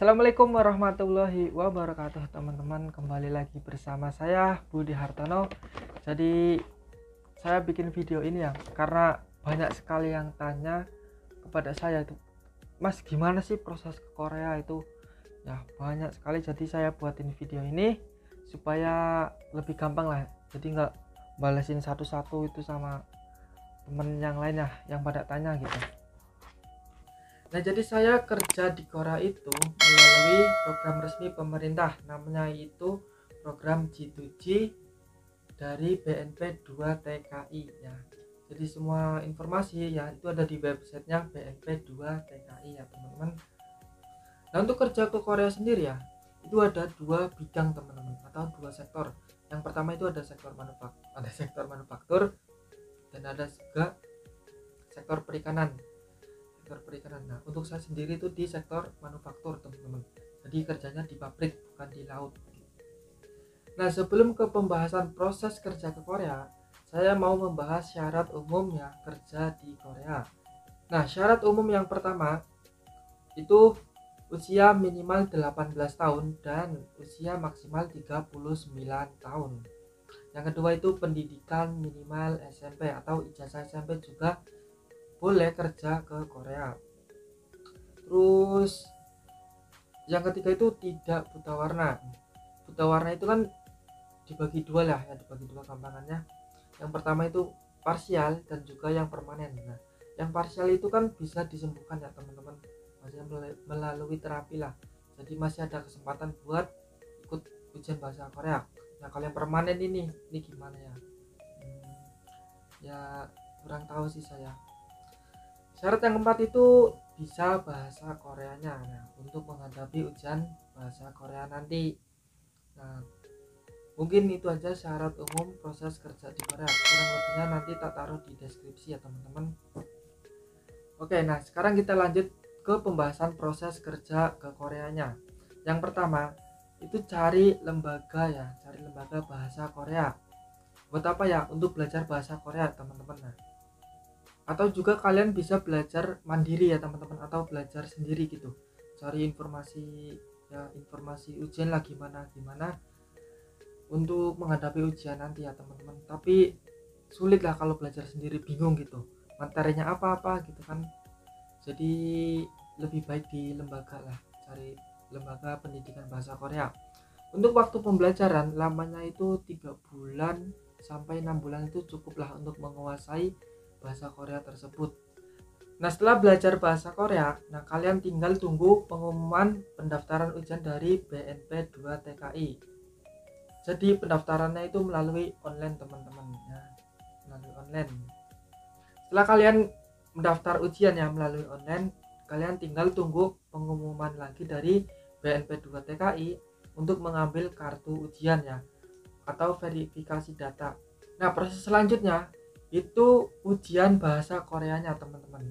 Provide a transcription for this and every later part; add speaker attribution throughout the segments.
Speaker 1: Assalamualaikum warahmatullahi wabarakatuh teman-teman, kembali lagi bersama saya Budi Hartono. Jadi saya bikin video ini ya karena banyak sekali yang tanya kepada saya itu, Mas gimana sih proses ke Korea itu ya, banyak sekali. Jadi saya buatin video ini supaya lebih gampang lah, jadi nggak balesin satu-satu itu sama temen yang lain ya yang pada tanya gitu. Nah, jadi saya kerja di Korea itu melalui program resmi pemerintah, namanya itu program G2G dari BNP 2 TKI ya. Jadi semua informasi ya itu ada di websitenya BNP 2 TKI ya teman-teman. Nah, untuk kerja ke Korea sendiri ya, itu ada dua bidang teman-teman, atau dua sektor. Yang pertama itu ada sektor manufaktur dan ada juga sektor perikanan. Nah, untuk saya sendiri itu di sektor manufaktur teman-teman, jadi kerjanya di pabrik bukan di laut. Nah, sebelum ke pembahasan proses kerja ke Korea, saya mau membahas syarat umum ya kerja di Korea. Nah, syarat umum yang pertama itu usia minimal 18 tahun dan usia maksimal 39 tahun. Yang kedua itu pendidikan minimal SMP atau ijazah SMP juga boleh kerja ke Korea. Terus yang ketiga itu tidak buta warna. Buta warna itu kan dibagi dua lah ya, dibagi dua gampangannya. Yang pertama itu parsial dan juga yang permanen. Nah, yang parsial itu kan bisa disembuhkan ya teman-teman, masih melalui terapi lah, jadi masih ada kesempatan buat ikut ujian bahasa Korea. Nah, kalau yang permanen ini gimana ya? Ya kurang tahu sih saya. Syarat yang keempat itu bisa bahasa Koreanya. Nah, untuk menghadapi ujian bahasa Korea nanti. Nah, mungkin itu aja syarat umum proses kerja di Korea. Kurang lebihnya nanti tak taruh di deskripsi ya teman-teman. Oke, nah sekarang kita lanjut ke pembahasan proses kerja ke Koreanya. Yang pertama itu cari lembaga ya, cari lembaga bahasa Korea. Buat apa ya? Untuk belajar bahasa Korea teman-teman. Nah, atau juga kalian bisa belajar mandiri ya teman-teman, atau belajar sendiri gitu, cari informasi ya, informasi ujian lah gimana untuk menghadapi ujian nanti ya teman-teman. Tapi sulit lah kalau belajar sendiri, bingung gitu materinya apa gitu kan. Jadi lebih baik di lembaga lah, cari lembaga pendidikan bahasa Korea. Untuk waktu pembelajaran lamanya itu 3 bulan sampai 6 bulan itu cukup lah untuk menguasai bahasa Korea tersebut. Nah, setelah belajar bahasa Korea, nah kalian tinggal tunggu pengumuman pendaftaran ujian dari BNP 2 TKI. Jadi pendaftarannya itu melalui online teman-teman ya, melalui online. Setelah kalian mendaftar ujian ya melalui online, kalian tinggal tunggu pengumuman lagi dari BNP 2 TKI untuk mengambil kartu ujian ya, atau verifikasi data. Nah, proses selanjutnya itu ujian bahasa Koreanya teman-teman.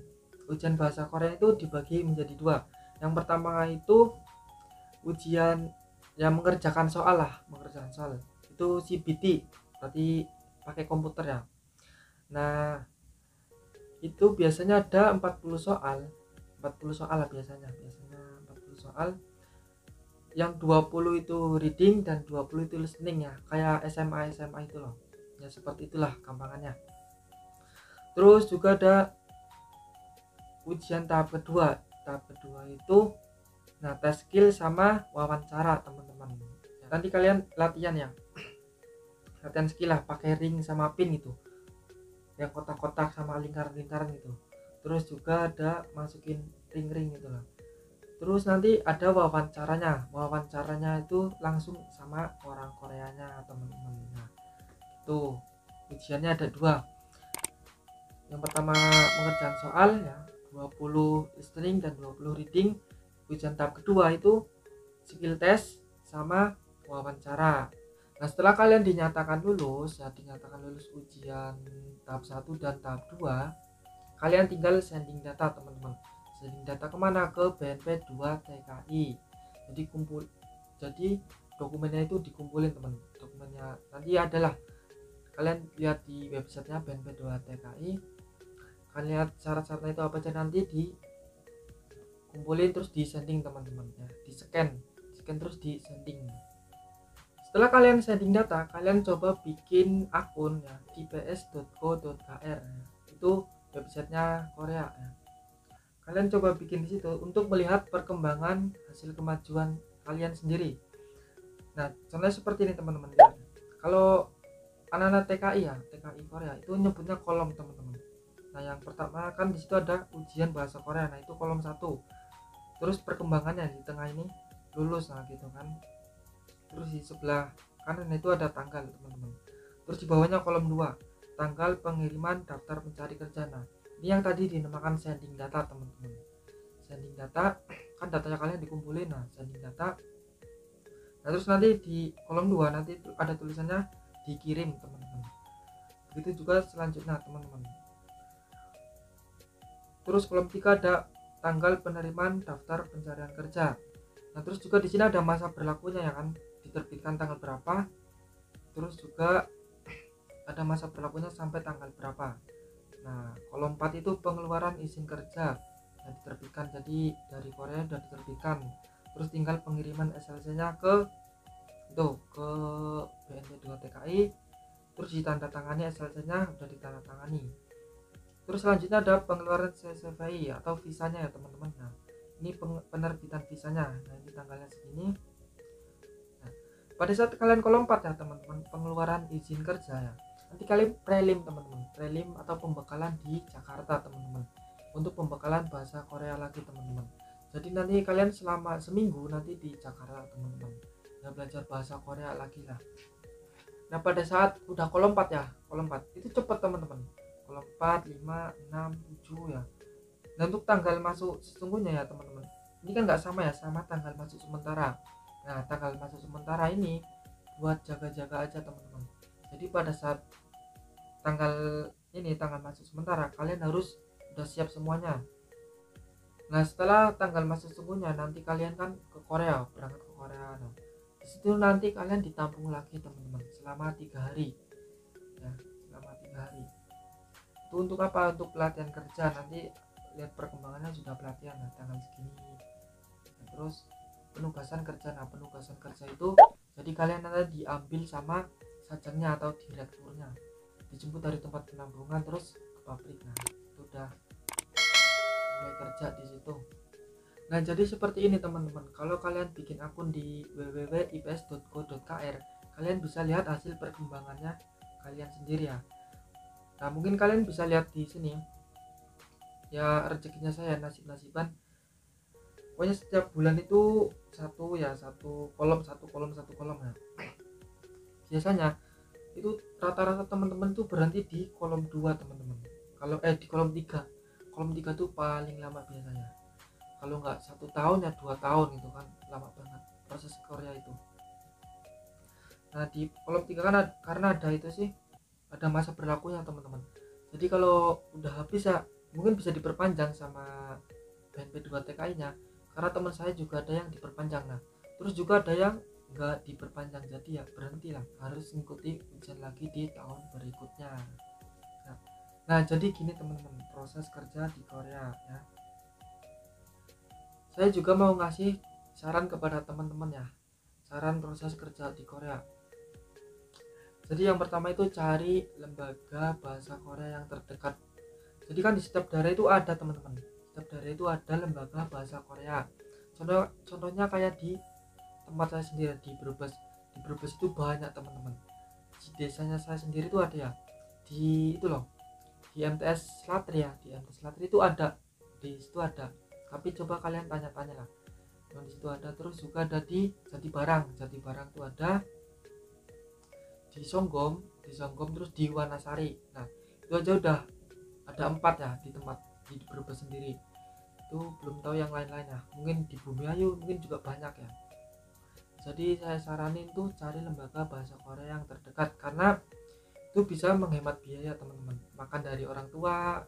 Speaker 1: Ujian bahasa Korea itu dibagi menjadi dua. Yang pertama itu ujian yang mengerjakan soal itu CBT, berarti pakai komputer ya. Nah, itu biasanya ada 40 soal lah biasanya 40 soal, yang 20 itu reading dan 20 itu listening ya, kayak SMA itu loh ya, seperti itulah gampangannya. Terus juga ada ujian tahap kedua itu nah tes skill sama wawancara teman-teman ya, nanti kalian latihan ya, latihan skill lah pakai ring sama pin itu, yang kotak-kotak sama lingkaran-lingkaran gitu. Terus juga ada masukin ring-ring gitu lah. Terus nanti ada wawancaranya itu langsung sama orang Koreanya teman-teman. Nah, itu ujiannya ada dua. Yang pertama mengerjakan soal ya, 20 listening dan 20 reading. Ujian tahap kedua itu skill test sama wawancara. Nah, setelah kalian dinyatakan lulus ujian tahap 1 dan tahap 2, kalian tinggal sending data teman-teman. Sending data kemana? Ke BNP 2 TKI. Jadi dokumennya itu dikumpulin teman. Dokumennya nanti adalah kalian lihat di websitenya BNP 2 TKI. Kalian lihat syarat-syaratnya itu apa aja, nanti di kumpulin terus di sending teman-teman ya, di scan terus di sending. Setelah kalian sending data, kalian coba bikin akun ya di ps.go.kr, itu websitenya Korea ya. Kalian coba bikin di situ untuk melihat perkembangan hasil kemajuan kalian sendiri. Nah, contohnya seperti ini teman-teman ya. Kalau anak-anak TKI ya, TKI Korea itu nyebutnya kolom teman-teman. Nah, yang pertama kan di situ ada ujian bahasa Korea. Nah, itu kolom 1. Terus perkembangannya di tengah ini lulus, nah gitu kan. Terus di sebelah kanan itu ada tanggal teman-teman. Terus di bawahnya kolom 2, tanggal pengiriman daftar pencari kerja. Nah, ini yang tadi dinamakan sending data teman-teman. Sending data kan datanya kalian dikumpulin. Nah, sending data. Nah, terus nanti di kolom 2 nanti ada tulisannya dikirim teman-teman. Begitu juga selanjutnya teman-teman. Terus kolom 3 ada tanggal penerimaan daftar pencarian kerja. Nah, terus juga di sini ada masa berlakunya ya kan, diterbitkan tanggal berapa. Terus juga ada masa berlakunya sampai tanggal berapa. Nah, kolom 4 itu pengeluaran izin kerja yang diterbitkan, jadi dari Korea sudah diterbitkan. Terus tinggal pengiriman SLC-nya ke BNP2 TKI, terus ditandatangani SLC-nya sudah ditandatangani. Terus selanjutnya ada pengeluaran CCVI atau visanya ya teman-teman. Nah, ini penerbitan visanya. Nah, ini tanggalnya segini. Nah, pada saat kalian kolom 4 ya teman-teman, pengeluaran izin kerja ya, nanti kalian prelim teman-teman, prelim atau pembekalan di Jakarta teman-teman, untuk pembekalan bahasa Korea lagi teman-teman. Jadi nanti kalian selama seminggu nanti di Jakarta teman-teman, ya belajar bahasa Korea lagi lah. Nah, pada saat udah kolom 4 ya, kolom 4 itu cepet teman-teman, kolom 4, 5, 6, 7 ya. Dan untuk tanggal masuk sesungguhnya ya teman-teman, ini kan nggak sama ya sama tanggal masuk sementara. Nah, tanggal masuk sementara ini buat jaga-jaga aja teman-teman. Jadi pada saat tanggal masuk sementara, kalian harus udah siap semuanya. Nah, setelah tanggal masuk sesungguhnya nanti kalian kan ke Korea, berangkat ke Korea. Nah, disitu nanti kalian ditampung lagi teman-teman selama 3 hari ya, selama 3 hari. Itu untuk apa? Untuk pelatihan kerja. Nanti lihat perkembangannya sudah pelatihan, nah tanggal segini. Nah, terus penugasan kerja. Nah, penugasan kerja itu jadi kalian nanti diambil sama sajangnya atau direkturnya, dijemput dari tempat penampungan terus ke pabrik. Nah, itu udah mulai kerja di situ. Nah, jadi seperti ini teman-teman. Kalau kalian bikin akun di www.ips.go.kr, kalian bisa lihat hasil perkembangannya kalian sendiri ya. Nah, mungkin kalian bisa lihat di sini ya, rezekinya saya nasib-nasiban. Pokoknya setiap bulan itu satu kolom ya. Biasanya itu rata-rata teman-teman tuh berhenti di kolom 2 teman-teman. Kalau di kolom 3. Kolom 3 tuh paling lama biasanya. Kalau nggak 1 tahun ya 2 tahun itu kan lama banget proses Korea itu. Nah, di kolom 3 kan karena ada itu sih, ada masa berlakunya teman-teman. Jadi kalau udah habis ya mungkin bisa diperpanjang sama BNP2 TKI-nya, karena teman saya juga ada yang diperpanjang. Nah, terus juga ada yang nggak diperpanjang, jadi ya berhenti lah, harus mengikuti ujian lagi di tahun berikutnya. Nah, jadi gini teman-teman proses kerja di Korea ya. Saya juga mau ngasih saran kepada teman-teman ya, saran proses kerja di Korea. Jadi yang pertama itu cari lembaga bahasa Korea yang terdekat. Jadi kan di setiap daerah itu ada teman-teman, setiap daerah itu ada lembaga bahasa Korea. Contohnya kayak di tempat saya sendiri di Brebes. Di Brebes itu banyak teman-teman. Di desanya saya sendiri itu ada ya, di itu loh, di MTS Slatri ya, di MTS Slatri itu ada, di situ ada. Tapi coba kalian tanya-tanya lah, yang di situ ada. Terus juga ada di Jatibarang itu ada, di Songgom, terus di Wanasari. Nah, itu aja udah ada 4 ya di tempat di Brebes sendiri. Itu belum tahu yang lain-lainnya, mungkin di Bumiayu mungkin juga banyak ya. Jadi saya saranin tuh cari lembaga bahasa Korea yang terdekat, karena itu bisa menghemat biaya teman-teman. Makan dari orang tua,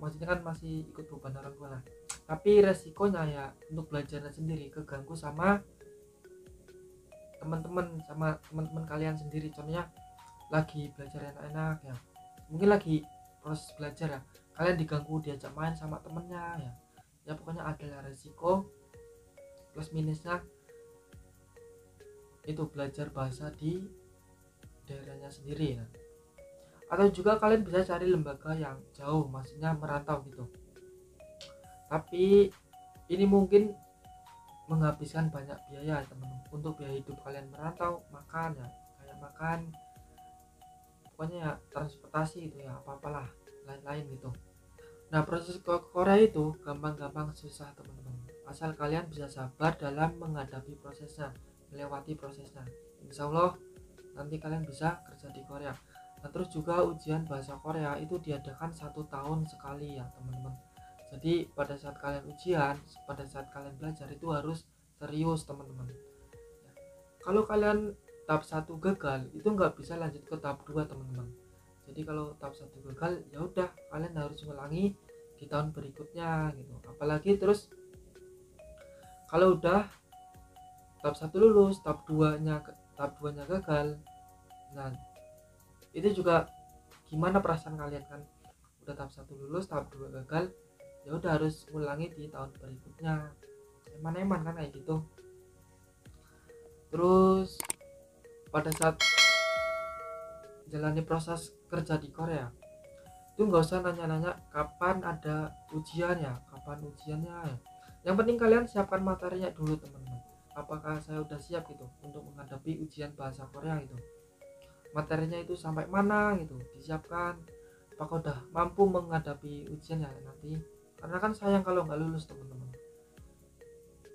Speaker 1: maksudnya kan masih ikut beban orang tua lah, tapi resikonya ya untuk belajarnya sendiri keganggu sama teman-teman kalian sendiri. Contohnya lagi belajar enak-enak ya, mungkin lagi proses belajar ya, kalian diganggu diajak main sama temennya ya, Ya pokoknya adalah resiko plus minusnya itu belajar bahasa di daerahnya sendiri ya. Atau juga kalian bisa cari lembaga yang jauh, maksudnya merantau gitu. Tapi ini mungkin menghabiskan banyak biaya teman-teman. Untuk biaya hidup kalian merantau, makan ya, kayak makan, pokoknya ya transportasi itu ya apa-apalah lain-lain gitu. Nah proses ke Korea itu gampang-gampang susah teman-teman, asal kalian bisa sabar dalam menghadapi prosesnya, melewati prosesnya. Insya Allah nanti kalian bisa kerja di Korea. Nah terus juga ujian bahasa Korea itu diadakan 1 tahun sekali ya teman-teman. Jadi pada saat kalian ujian, pada saat kalian belajar itu harus serius teman-teman. Kalau kalian tahap 1 gagal, itu nggak bisa lanjut ke tahap 2 teman-teman. Jadi kalau tahap 1 gagal, ya udah kalian harus ulangi di tahun berikutnya gitu. Apalagi terus kalau udah tahap 1 lulus, tahap 2-nya gagal. Nah, itu juga gimana perasaan kalian kan? Udah tahap 1 lulus, tahap 2 gagal, ya udah harus ulangi di tahun berikutnya. Eman-eman kan kayak gitu. Terus pada saat jalani proses kerja di Korea itu nggak usah nanya-nanya kapan ada ujiannya, kapan ujiannya ya. Yang penting kalian siapkan materinya dulu teman-teman. Apakah saya udah siap gitu untuk menghadapi ujian bahasa Korea itu, materinya itu sampai mana gitu disiapkan. Apakah udah mampu menghadapi ujiannya nanti, karena kan sayang kalau nggak lulus teman-teman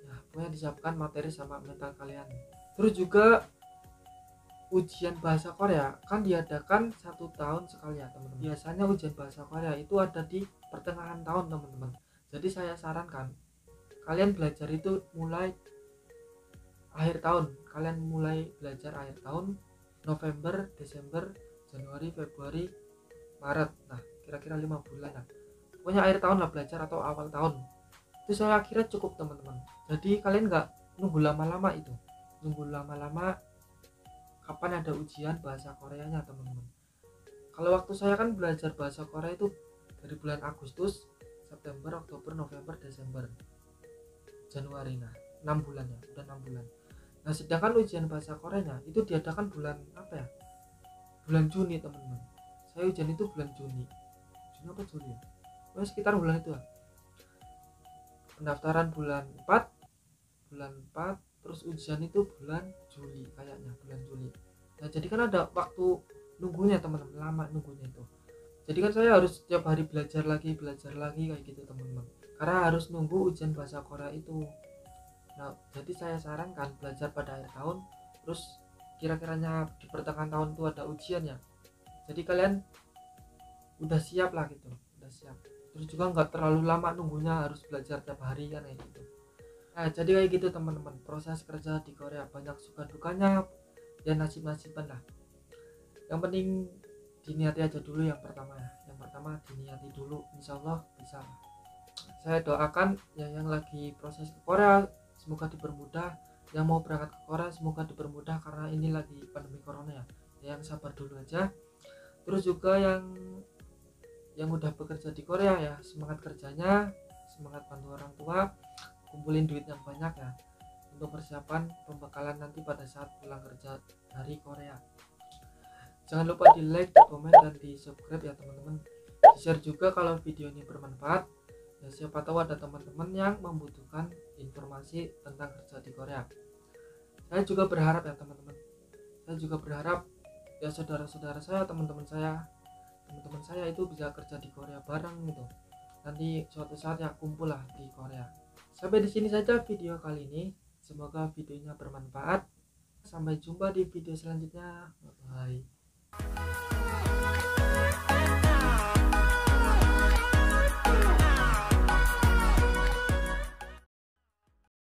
Speaker 1: ya. Pokoknya disiapkan materi sama mental kalian. Terus juga ujian bahasa Korea kan diadakan 1 tahun sekali ya teman-teman. Biasanya ujian bahasa Korea itu ada di pertengahan tahun teman-teman. Jadi saya sarankan kalian belajar itu mulai akhir tahun. Kalian mulai belajar akhir tahun, November, Desember, Januari, Februari, Maret. Nah kira-kira 5 bulan lah. Pokoknya akhir tahun lah belajar atau awal tahun. Itu saya kira cukup teman-teman. Jadi kalian nggak nunggu lama-lama itu, nunggu lama-lama kapan ada ujian bahasa Koreanya teman-teman. Kalau waktu saya kan belajar bahasa Korea itu dari bulan Agustus, September, Oktober, November, Desember, Januari. Nah 6 bulan ya, udah 6 bulan. Nah sedangkan ujian bahasa Koreanya itu diadakan bulan apa ya, bulan Juni teman-teman. Saya ujian itu bulan Juni apa Juli ya, sekitar bulan itu ya. Pendaftaran bulan 4, terus ujian itu bulan Juli kayaknya, bulan Juli. Nah jadi kan ada waktu nunggunya teman-teman, lama nunggunya itu. Jadi kan saya harus setiap hari belajar lagi kayak gitu teman-teman, karena harus nunggu ujian bahasa Korea itu. Nah jadi saya sarankan belajar pada akhir tahun, terus kira-kiranya di pertengahan tahun itu ada ujian ya. Jadi kalian udah siap lah gitu, udah siap. Terus juga nggak terlalu lama nunggunya, harus belajar tiap hari kan kayak gitu. Nah jadi kayak gitu teman-teman, proses kerja di Korea banyak suka dukanya dan nasib-nasiban lah. Yang penting diniati aja dulu yang pertama ya. Yang pertama diniati dulu, insya Allah bisa. Saya doakan yang lagi proses ke Korea semoga dipermudah, yang mau berangkat ke Korea semoga dipermudah karena ini lagi pandemi corona ya. Yang sabar dulu aja. Terus juga yang udah bekerja di Korea ya, semangat kerjanya, semangat bantu orang tua, kumpulin duit yang banyak ya untuk persiapan pembekalan nanti pada saat pulang kerja dari Korea. Jangan lupa di like, di komen, dan di subscribe ya teman-teman. Di share juga kalau video ini bermanfaat ya, siapa tahu ada teman-teman yang membutuhkan informasi tentang kerja di Korea. Saya juga berharap ya teman-teman, saya juga berharap ya saudara-saudara saya, teman-teman saya itu bisa kerja di Korea bareng gitu. Nanti suatu saat ya kumpul lah di Korea. Sampai di sini saja video kali ini. Semoga videonya bermanfaat. Sampai jumpa di video selanjutnya. Bye.